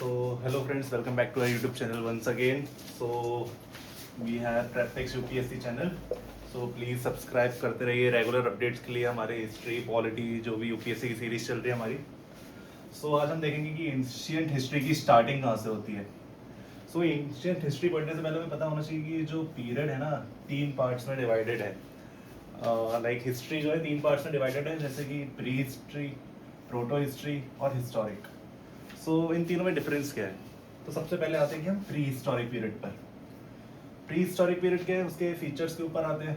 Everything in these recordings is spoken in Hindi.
Hello friends, welcome back to our YouTube channel once again. So we have Preptex UPSC channel. So please subscribe करते रहिए रेगुलर अपडेट्स के लिए हमारे हिस्ट्री पॉलिटी जो भी यूपीएससी की सीरीज चल रही है हमारी. आज हम देखेंगे कि एंशिएंट हिस्ट्री की स्टार्टिंग कहाँ से होती है. एंशिएंट हिस्ट्री पढ़ने से पहले हमें पता होना चाहिए कि जो पीरियड है ना तीन पार्ट्स में डिवाइडेड है. हिस्ट्री जो है तीन पार्ट्स में डिवाइडेड है, जैसे कि प्री हिस्ट्री, प्रोटो हिस्ट्री और हिस्टोरिक. इन तीनों में डिफरेंस क्या है. तो सबसे पहले आते हैं कि हम प्री हिस्टोरिक पीरियड पर. प्री हिस्टोरिक पीरियड के उसके फीचर्स के ऊपर आते हैं.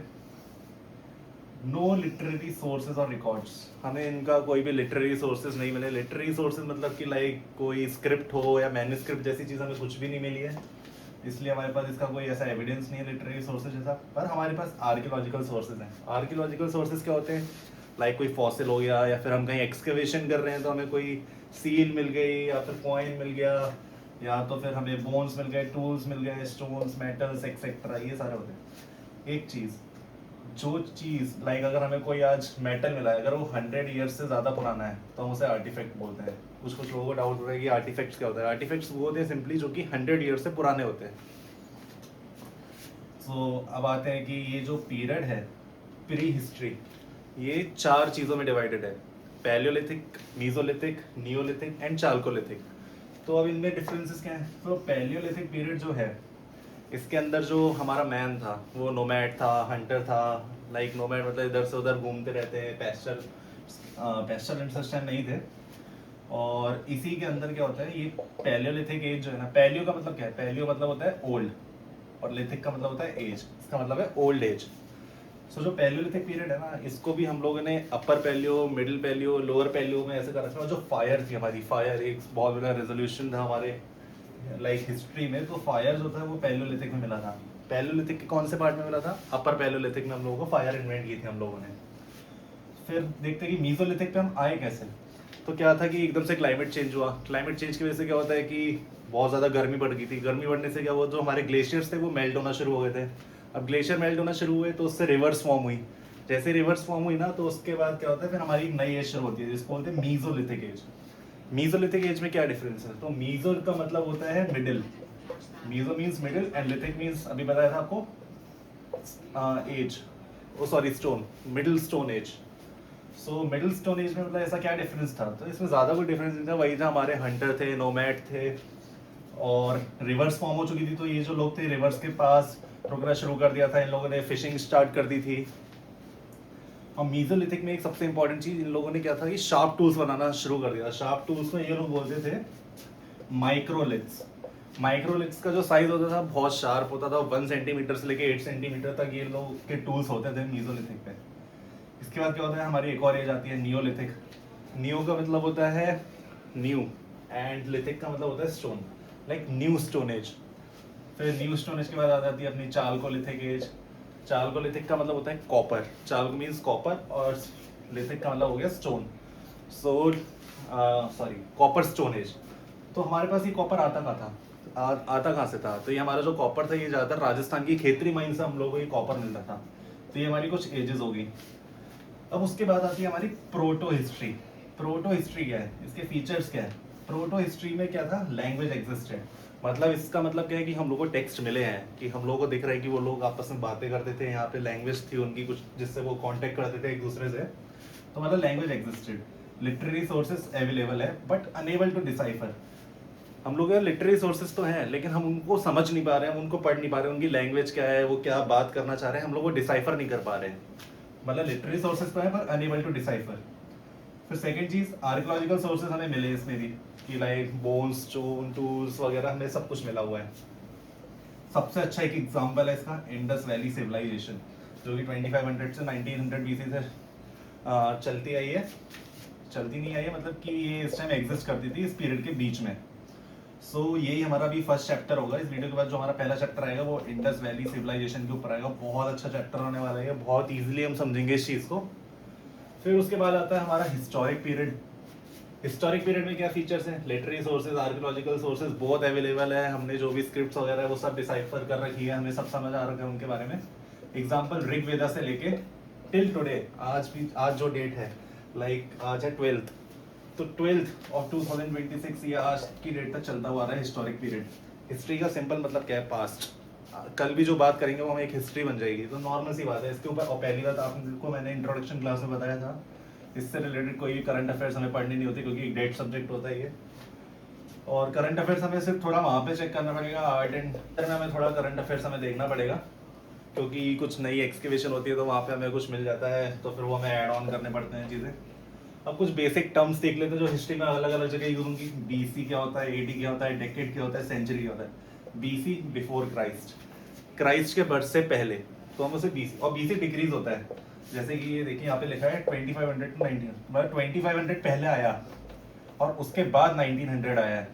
नो लिटरेरी सोर्सेज और रिकॉर्ड्स, हमें इनका कोई भी लिटरेरी सोर्सेज नहीं मिले. लिटरेरी सोर्सेज मतलब कि कोई स्क्रिप्ट हो या मैन्युस्क्रिप्ट जैसी चीज़ हमें कुछ भी नहीं मिली है, इसलिए हमारे पास इसका कोई ऐसा एविडेंस नहीं है लिटरेरी सोर्सेज जैसा. पर हमारे पास आर्कियोलॉजिकल सोर्सेज हैं. आर्कियोलॉजिकल सोर्सेज क्या होते हैं, कोई फॉसिल हो गया या फिर हम कहीं एक्सकवेशन कर रहे हैं तो हमें कोई सील मिल गई या फिर कॉइन मिल गया या तो फिर हमें बोन्स मिल गए, टूल्स मिल गए, स्टोन्स, मेटल्स एक्सेट्रा, ये सारे होते हैं. एक चीज़ जो चीज़ अगर हमें कोई आज मेटल मिला है, अगर वो 100 ईयर्स से ज़्यादा पुराना है तो हम उसे आर्टिफैक्ट बोलते हैं. कुछ लोगों को डाउट हो रहा है कि आर्टिफैक्ट्स क्या होता है. आर्टिफैक्ट्स वो होते हैं सिंपली जो कि 100 ईयर्स से पुराने होते हैं. अब आते हैं कि ये जो पीरियड है प्री हिस्ट्री, ये चार चीज़ों में डिवाइडेड है. Palaeolithic, mesolithic, Neolithic and chalcolithic. तो अब इनमें डिफरेंसेस क्या हैं. तो पैलियोलिथिक पीरियड जो है इसके अंदर जो हमारा मैन था वो नोमैड था, हंटर था. नोमैड मतलब इधर से उधर घूमते रहते हैं. पेस्चर उस टाइम नहीं थे. और इसी के अंदर क्या होता है, ये पैलियोलिथिक एज जो है ना, पैलियो का मतलब क्या है, पैलियो मतलब होता है ओल्ड और लिथिक का मतलब होता है एज. इसका मतलब है ओल्ड एज. जो पैलियोलिथिक पीरियड है ना, इसको भी हम लोगों ने upper paleo, middle paleo, lower paleo में ऐसे कर रखा है. जो फायर थी हमारी, फायर एक बहुत बड़ा रेजोल्यूशन था हमारे हिस्ट्री में. तो फायर जो था वो पैलियोलिथिक में मिला था. पैलियोलिथिक के कौन से पार्ट में मिला था, अपर पैलियोलिथिक में हम लोगों को फायर इन्वेंट की थी हम लोगों ने. फिर देखते हैं कि मीजोलिथिक पे हम आए कैसे. तो क्या था कि एकदम से क्लाइमेट चेंज हुआ. क्लाइमेट चेंज की वजह से क्या होता है कि बहुत ज़्यादा गर्मी बढ़ गई थी. गर्मी बढ़ने से क्या हुआ, जो हमारे ग्लेशियर्स थे वो मेल्ट होना शुरू हो गए थे. अब ग्लेशियर मेल्ट होना शुरू हुए तो उससे रिवर्स फॉर्म हुई. जैसे रिवर्स फॉर्म हुई ना, तो उसके बाद क्या होता है, फिर हमारी एक नई एज शुरू होती है जिसको बोलते हैं मीजोलिथिक एज. मीजोलिथिक एज में क्या डिफरेंस है, तो मीजो का मतलब होता है middle. Meso means middle and lithic means अभी बताया था आपको age, stone, middle stone age. Middle stone age में मतलब ऐसा क्या डिफरेंस था. तो इसमें ज़्यादा कोई डिफरेंस नहीं था. वही था, हमारे हंटर थे, नोमैड थे और रिवर्स फॉर्म हो चुकी थी. तो ये जो लोग थे रिवर्स के पास रुकना शुरू कर दिया था. इन लोगों ने फिशिंग स्टार्ट कर दी थी. और मीजोलिथिक में एक सबसे इंपॉर्टेंट चीज इन लोगों ने क्या था कि शार्प टूल्स बनाना शुरू कर दिया. शार्प टूल्स में ये लोग बोलते थे माइक्रोलिथ्स. माइक्रोलिथ्स का जो साइज होता था बहुत शार्प होता था. 1 सेंटीमीटर से लेके 8 सेंटीमीटर तक ये लोग के टूल्स होते थे मीजोलिथिक पे. इसके बाद क्या होता है, हमारी एक और एज आती है नियोलिथिक. नियो का मतलब होता है न्यू एंड लिथिक का मतलब होता है स्टोन, न्यू स्टोन एज. फिर न्यू स्टोन एज के बाद आ जाती है अपनी चाल्कोलिथिक एज. चाल्कोलिथिक का मतलब होता है कॉपर. चाल्को मीन्स कॉपर और लिथिक का मतलब हो गया स्टोन. Copper stone age. तो हमारे पास ये कॉपर आता कहाँ था, आता कहाँ से था. तो ये हमारा जो कॉपर था ये ज़्यादातर राजस्थान की खेतरी माइन से हम लोगों को ये कॉपर मिलता था. तो ये हमारी कुछ एजेस होगी. अब उसके बाद आती है हमारी प्रोटो हिस्ट्री. प्रोटो हिस्ट्री क्या है, इसके फीचर्स क्या है. प्रोटो हिस्ट्री में क्या था, लैंग्वेज एग्जिस्टेड. मतलब इसका मतलब क्या है कि हम लोगों को टेक्स्ट मिले हैं, कि हम लोगों को दिख रहा है कि वो लोग आपस में बातें करते थे. यहाँ पे लैंग्वेज थी उनकी कुछ जिससे वो कांटेक्ट करते थे एक दूसरे से. तो मतलब language existed. Literary sources available है बट अनेबल टू डिसाइफर. हम लोग लिटरेरी सोर्सेज तो हैं लेकिन हम उनको समझ नहीं पा रहे हैं, हम उनको पढ़ नहीं पा रहे हैं. उनकी लैंग्वेज क्या है, वो क्या बात करना चाह रहे हैं, हम लोग वो डिसाइफर नहीं कर पा रहे हैं. मतलब लिटरेरी सोर्सेज तो है पर अनेबल टू डिसाइफर. फिर सेकंड चीज, आर्कियोलॉजिकल सोर्सेज हमें मिले इसमें भी कि बोन्स, स्टोन, टूल्स वगैरह हमें सब कुछ मिला हुआ है. सबसे अच्छा एक एग्जांपल है इसका इंडस वैली सिविलाइजेशन, जो कि 2500 से 1900 बीसी से चलती आई है. चलती नहीं आई है मतलब कि ये इस टाइम एग्जिस्ट करती थी इस पीरियड के बीच में. यही हमारा भी फर्स्ट चैप्टर होगा. इस वीडियो के बाद जो हमारा पहला चैप्टर आएगा वो इंडस वैली सिविलाइजेशन के ऊपर आएगा. बहुत अच्छा चैप्टर होने वाला है, बहुत ईजिली हम समझेंगे इस चीज़ को. फिर उसके बाद आता है हमारा हिस्टोरिक पीरियड. हिस्टोरिक पीरियड में क्या फीचर्स हैं, लिटरेरी सोर्सेज, आर्कियोलॉजिकल सोर्सेज बहुत अवेलेबल है. हमने जो भी स्क्रिप्ट्स वगैरह है वो सब डिसाइफर कर रखी है, हमें सब समझ आ रखा है उनके बारे में. एग्जाम्पल ऋग्वेदा से लेके टिल टुडे, आज जो डेट है, आज है 12th. तो 12th ऑफ 2026 ये आज की डेट तक चलता हुआ आ रहा है हिस्टोरिक पीरियड। हिस्ट्री का सिंपल मतलब क्या है, पास्ट। कल भी जो बात करेंगे वो हमें एक हिस्ट्री बन जाएगी, तो नॉर्मल सी बात है इसके ऊपर। और पहली बात आपको मैंने इंट्रोडक्शन क्लास में बताया था, इससे रिलेटेड कोई भी करंट अफेयर्स हमें पढ़नी नहीं होती, क्योंकि एक डेट सब्जेक्ट होता है ये। और करंट अफेयर्स हमें सिर्फ थोड़ा वहाँ पे चेक करना पड़ेगा, आर्ट एंड में हमें थोड़ा करंट अफेयर्स हमें देखना पड़ेगा, क्योंकि कुछ नई एक्सकेवेशन होती है तो वहाँ पे हमें कुछ मिल जाता है, तो फिर वो हमें ऐड ऑन करने पड़ते हैं चीज़ें। अब कुछ बेसिक टर्म्स देख लेते हैं जो हिस्ट्री में अलग अलग जगह यूज होंगी। बीसी क्या होता है, एडी क्या होता है, डेकेड क्या होता है, सेंचुरी क्या होता है। बीसी बिफोर क्राइस्ट, क्राइस्ट के बर्थ से पहले, तो हम उसे बीसी, और बीसी डिक्रीज होता है। जैसे कि ये देखिए यहाँ पे लिखा है 2500 टू 1900, मतलब 2500 पहले आया और उसके बाद 1900 आया है।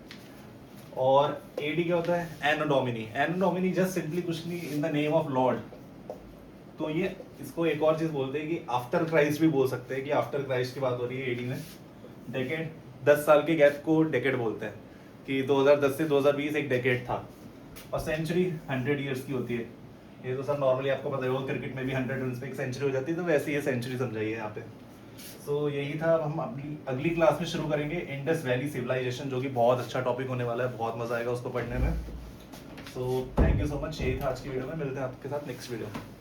और एडी क्या होता है, एनो डोमिनी। एनो डोमिनी जस्ट सिंपली कुछ नहीं, in the name of Lord. तो ये इसको एक और चीज बोलते हैं कि आफ्टर क्राइस्ट भी बोल सकते हैं, कि आफ्टर क्राइस्ट की बात हो रही है एडी में। डेकेड, 10 साल के गैप को डेकेड बोलते हैं, कि 2010 से 2020 एक डेकेड था। और सेंचुरी 100 ईयर्स की होती है। ये तो सर नॉर्मली आपको पता होगा, क्रिकेट में भी 100 रन पे एक सेंचुरी हो जाती है, तो वैसे ये सेंचुरी समझाइए यहाँ पे। सो यही था। अब हम अगली क्लास में शुरू करेंगे इंडस वैली सिविलाइजेशन, जो कि बहुत अच्छा टॉपिक होने वाला है, बहुत मजा आएगा उसको पढ़ने में। So thank you so much, यही था आज की वीडियो में। मिलते हैं आपके साथ नेक्स्ट वीडियो में।